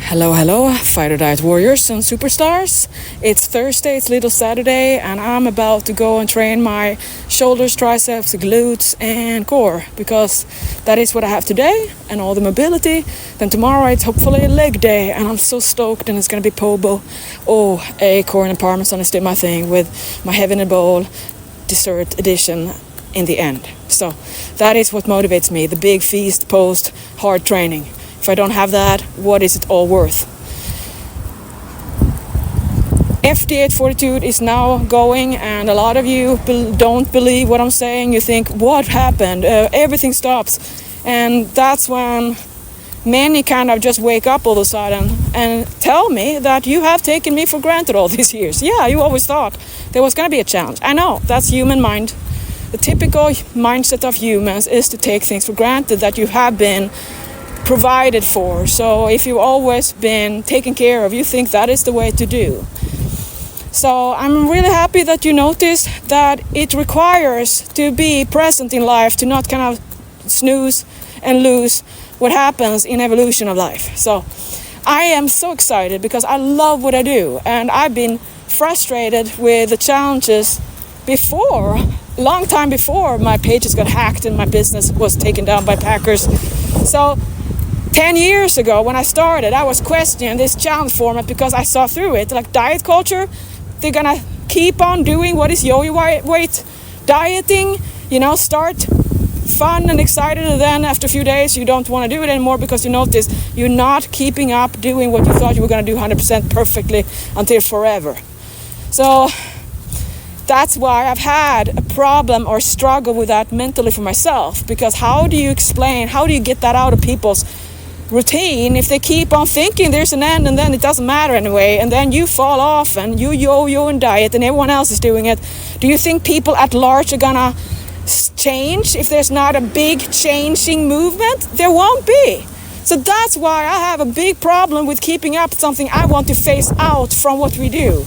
Hello, hello, Fighter Diet Warriors and Superstars. It's Thursday, it's Little Saturday, and I'm about to go and train my shoulders, triceps, glutes, and core because that is what I have today and all the mobility. Then tomorrow it's hopefully a leg day, and I'm so stoked, and it's gonna be Pobo. Oh, acorn and parmesan is still my thing with my heaven and bowl dessert edition in the end. So that is what motivates me, the big feast post hard training. If I don't have that, what is it all worth? FD8 Fortitude is now going, and a lot of you don't believe what I'm saying. You think, what happened? Everything stops. And that's when many kind of just wake up all of a sudden and tell me that you have taken me for granted all these years. Yeah, you always thought there was going to be a challenge. I know, that's human mind. The typical mindset of humans is to take things for granted that you have been provided for. So if you've always been taken care of, you think that is the way to do. So I'm really happy that you notice that it requires to be present in life, to not kind of snooze and lose what happens in evolution of life. So I am so excited because I love what I do, and I've been frustrated with the challenges before, long time before my pages got hacked and my business was taken down by hackers. So 10 years ago when I started, I was questioning this challenge format because I saw through it. Like diet culture, they're gonna keep on doing what is yo-yo weight dieting, start fun and excited, and then after a few days you don't want to do it anymore because you notice you're not keeping up doing what you thought you were going to do 100% perfectly until forever. So that's why I've had a problem or struggle with that mentally for myself, because how do you get that out of people's routine if they keep on thinking there's an end and then it doesn't matter anyway, and then you fall off and you yo-yo and diet and everyone else is doing it? Do you think people at large are gonna change if there's not a big changing movement? There won't be. So that's why I have a big problem with keeping up something I want to phase out from what we do.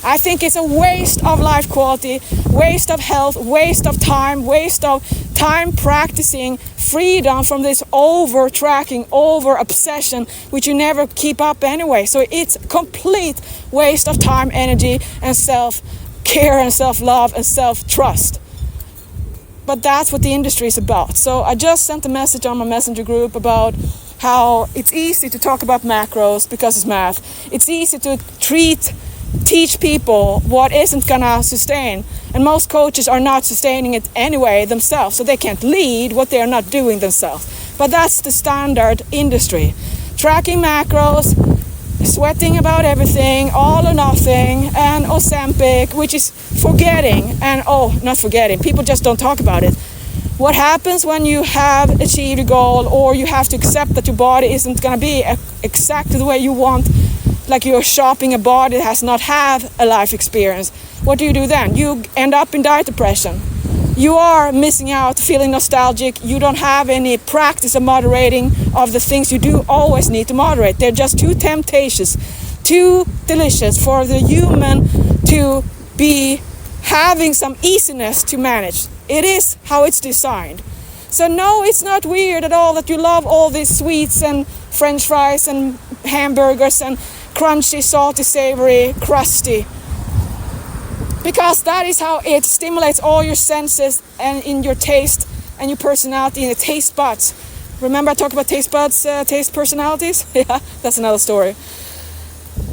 I think it's a waste of life quality, waste of health, waste of time practicing freedom from this over-tracking, over-obsession, which you never keep up anyway. So it's complete waste of time, energy, and self-care and self-love and self-trust. But that's what the industry is about. So I just sent a message on my messenger group about how it's easy to talk about macros because it's math. It's easy to teach people what isn't gonna sustain, and most coaches are not sustaining it anyway themselves, so they can't lead what they are not doing themselves. But that's the standard industry, tracking macros, sweating about everything, all or nothing, and Ozempic, which is people just don't talk about it. What happens when you have achieved a goal, or you have to accept that your body isn't gonna be exactly the way you want, like you're shopping a body that has not had a life experience? What do you do then? You end up in diet depression. You are missing out, feeling nostalgic. You don't have any practice of moderating of the things you do always need to moderate. They're just too temptatious, too delicious for the human to be having some easiness to manage. It is how it's designed. So no, it's not weird at all that you love all these sweets and French fries and hamburgers and crunchy, salty, savory, crusty, because that is how it stimulates all your senses and in your taste and your personality in the taste buds. Remember I talked about taste buds, taste personalities? Yeah, that's another story.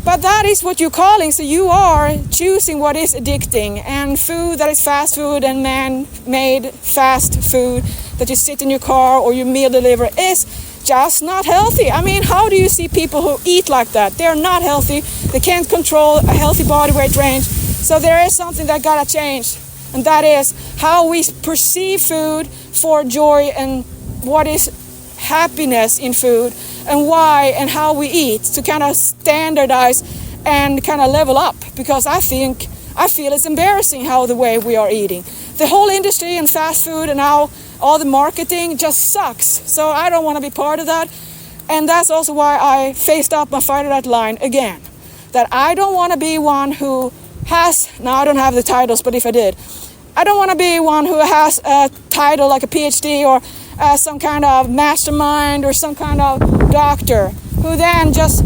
But that is what you're calling, so you are choosing what is addicting, and food that is fast food and man-made fast food that you sit in your car or you meal deliver is just not healthy. I mean, how do you see people who eat like that? They're not healthy. They can't control a healthy body weight range. So there is something that gotta change, and that is how we perceive food for joy and what is happiness in food and why and how we eat, to kind of standardize and kind of level up, because I feel it's embarrassing how the way we are eating. The whole industry and fast food and now all the marketing just sucks. So I don't want to be part of that. And that's also why I phased up my Fighter Diet line again. That I don't want to be one who has, now I don't have the titles, but if I did, I don't want to be one who has a title like a PhD or some kind of mastermind or some kind of doctor who then just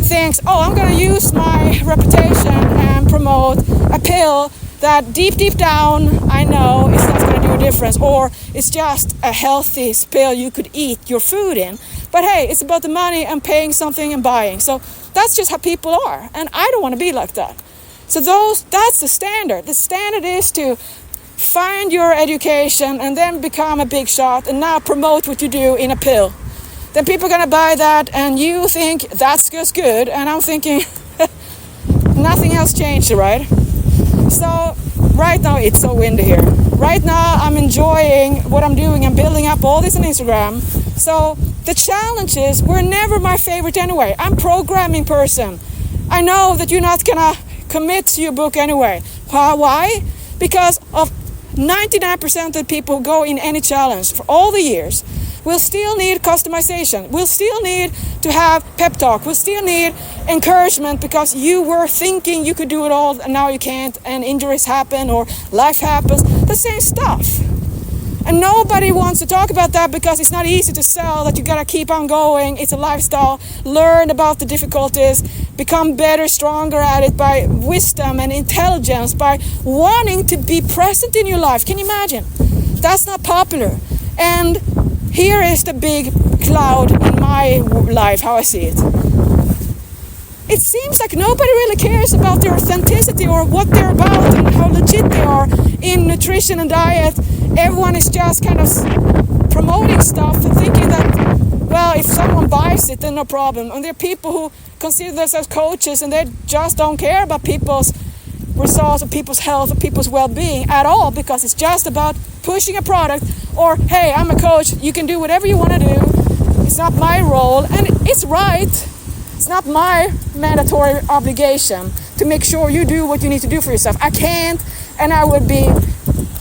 thinks, oh, I'm going to use my reputation and promote a pill that deep down I know it's not going to do a difference, or it's just a healthy pill you could eat your food in. But hey, it's about the money and paying something and buying. So that's just how people are, and I don't want to be like that. So that's the standard. The standard is to find your education and then become a big shot and now promote what you do in a pill. Then people are going to buy that and you think that's just good, and I'm thinking nothing else changed, right? So right now it's so windy here. Right now I'm enjoying what I'm doing and building up all this on Instagram. So the challenges were never my favorite anyway. I'm a programming person. I know that you're not gonna commit to your book anyway. Why? Because of 99% of the people who go in any challenge for all the years will still need customization. We'll still need to have pep talk. We'll still need encouragement because you were thinking you could do it all and now you can't, and injuries happen or life happens. The same stuff. And nobody wants to talk about that because it's not easy to sell that you gotta keep on going. It's a lifestyle. Learn about the difficulties. Become better, stronger at it by wisdom and intelligence, by wanting to be present in your life. Can you imagine? That's not popular. And here is the big cloud in my life, how I see it. It seems like nobody really cares about their authenticity or what they're about and how legit they are in nutrition and diet. Everyone is just kind of promoting stuff and thinking that, well, if someone buys it, then no problem. And there are people who consider themselves coaches and they just don't care about people's results or people's health or people's well-being at all, because it's just about pushing a product, or hey, I'm a coach, you can do whatever you want to do. It's not my role, and it's right. It's not my mandatory obligation to make sure you do what you need to do for yourself. I can't, and I would be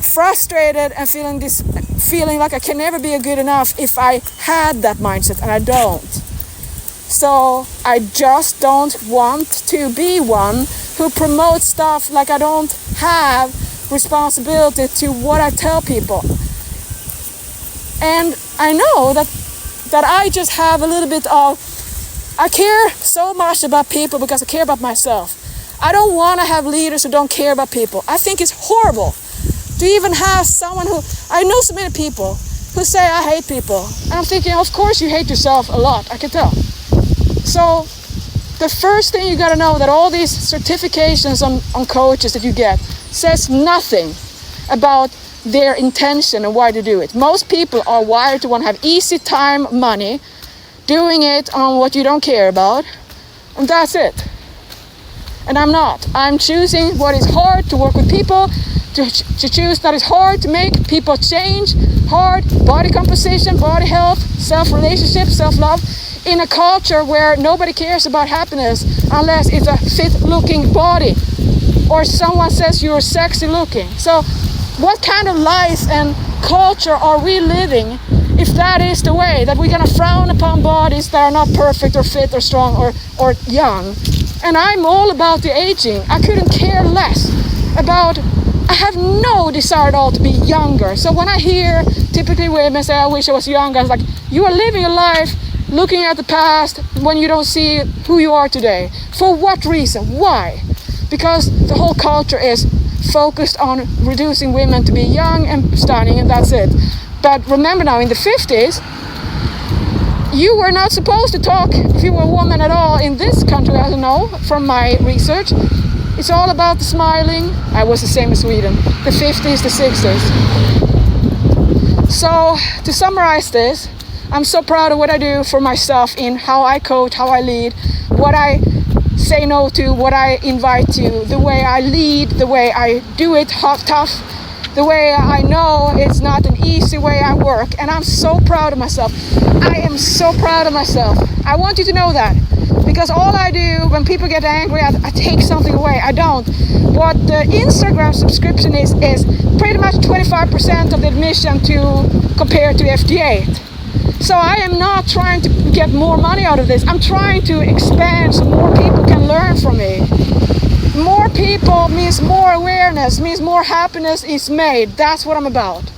frustrated and feeling like I can never be good enough if I had that mindset, and I don't. So I just don't want to be one who promotes stuff like I don't have responsibility to what I tell people. And I know that I just have a little bit of, I care so much about people because I care about myself. I don't want to have leaders who don't care about people. I think it's horrible to even have someone who, I know so many people who say I hate people. And I'm thinking, of course you hate yourself a lot, I can tell. So the first thing you got to know that all these certifications on coaches that you get says nothing about their intention and why to do it. Most people are wired to want to have easy time, money, doing it on what you don't care about, and that's it. And I'm not. I'm choosing what is hard to work with people, to choose that is hard to make people change, hard body composition, body health, self-relationship, self-love, in a culture where nobody cares about happiness unless it's a fit-looking body or someone says you're sexy looking. So what kind of life and culture are we living if that is the way that we're going to frown upon bodies that are not perfect or fit or strong or young? And I'm all about the aging. I couldn't care less about, I have no desire at all to be younger. So when I hear typically women say, I wish I was younger, I was like, you are living a life looking at the past when you don't see who you are today. For what reason? Why? Because the whole culture is focused on reducing women to be young and stunning, and that's it. But remember now, in the 50s, you were not supposed to talk if you were a woman at all in this country, I don't know, from my research. It's all about the smiling. I was the same in Sweden, the 50s, the 60s. So to summarize this, I'm so proud of what I do for myself in how I coach, how I lead, what I say no to, what I invite to, the way I lead, the way I do it hot, tough, the way I know it's not an easy way I work. And I'm so proud of myself. I am so proud of myself. I want you to know that. Because all I do when people get angry, I take something away. I don't. What the Instagram subscription is pretty much 25% of the admission to compare to FDA. So I am not trying to get more money out of this. I'm trying to expand so more people can learn from me. More people means more awareness, means more happiness is made. That's what I'm about.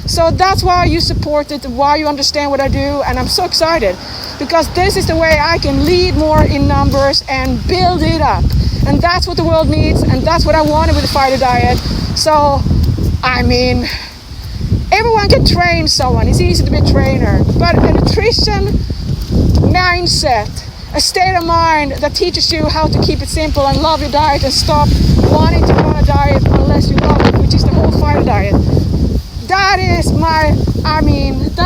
So that's why you support it, why you understand what I do, and I'm so excited because this is the way I can lead more in numbers and build it up. And that's what the world needs, and that's what I wanted with the fighter diet. So, I mean, everyone can train someone. It's easy to be a trainer, but a nutrition mindset, a state of mind that teaches you how to keep it simple and love your diet and stop wanting to go on a diet unless you love it, which is the whole fighter diet. That is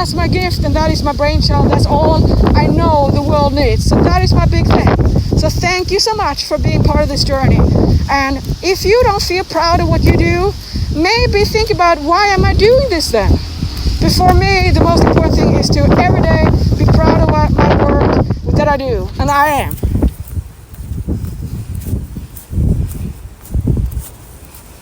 that's my gift, and that is my brainchild. That's all I know the world needs. So that is my big thing. So thank you so much for being part of this journey. And if you don't feel proud of what you do, maybe think about, why am I doing this then? But for me, the most important thing is to every day be proud of my work that I do, and I am.